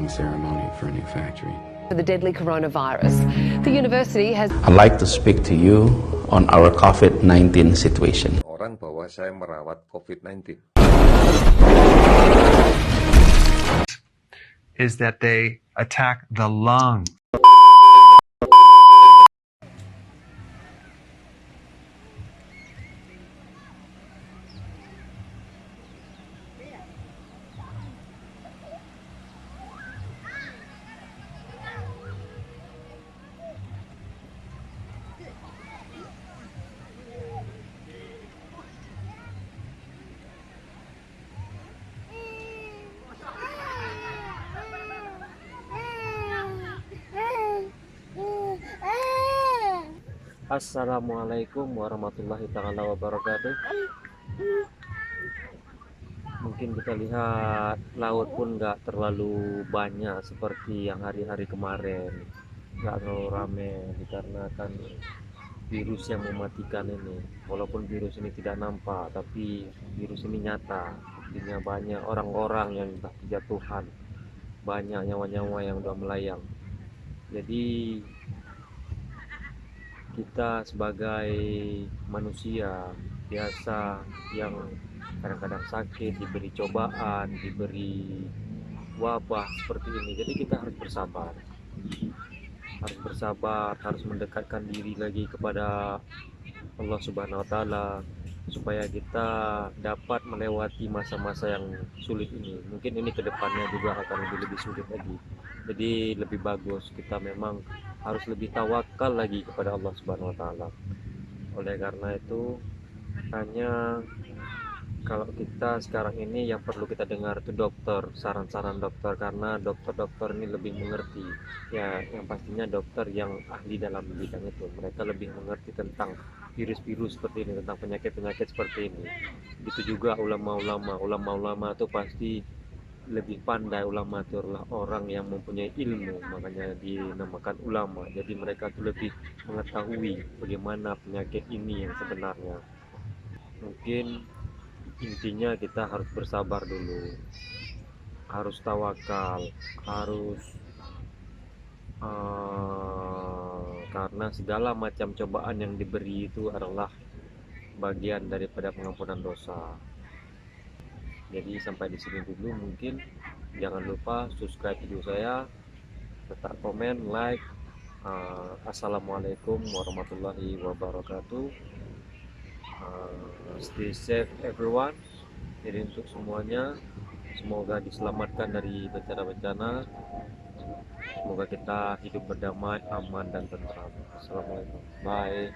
opening ceremony for a new factory. For the deadly coronavirus, the university has... I'd like to speak to you on our COVID-19 situation. Orang bahwa saya merawat COVID-19. Is that they attack the lung. Assalamualaikum warahmatullahi taala wabarakatuh. Mungkin kita lihat laut pun nggak terlalu banyak seperti yang hari-hari kemarin, nggak terlalu ramai dikarenakan virus yang mematikan ini. Walaupun virus ini tidak nampak, tapi virus ini nyata. Artinya banyak orang-orang yang sudah berjatuhan, banyak nyawa-nyawa yang sudah melayang. Jadi kita sebagai manusia biasa yang kadang-kadang sakit, diberi cobaan, diberi wabah seperti ini, jadi kita harus bersabar, harus mendekatkan diri lagi kepada Allah Subhanahu wa Ta'ala, supaya kita dapat melewati masa-masa yang sulit ini. Mungkin ini kedepannya juga akan lebih sulit lagi, jadi lebih bagus kita memang harus lebih tawakal lagi kepada Allah Subhanahu wa Ta'ala. Oleh karena itu, hanya kalau kita sekarang ini yang perlu kita dengar itu dokter, saran-saran dokter, karena dokter-dokter ini lebih mengerti ya, yang pastinya dokter yang ahli dalam bidang itu. Mereka lebih mengerti tentang virus-virus seperti ini, tentang penyakit-penyakit seperti ini. Itu juga ulama-ulama itu pasti lebih pandai. Ulama itu adalah orang yang mempunyai ilmu, makanya dinamakan ulama. Jadi mereka itu lebih mengetahui bagaimana penyakit ini yang sebenarnya. Mungkin intinya kita harus bersabar dulu, harus tawakal, karena segala macam cobaan yang diberi itu adalah bagian daripada pengampunan dosa. Jadi sampai di sini dulu mungkin. Jangan lupa subscribe video saya, tetap komen, like. Assalamualaikum warahmatullahi wabarakatuh. Stay safe everyone. Jadi untuk semuanya, semoga diselamatkan dari bencana-bencana. Semoga kita hidup berdamai, aman dan tentram. Assalamualaikum. Bye.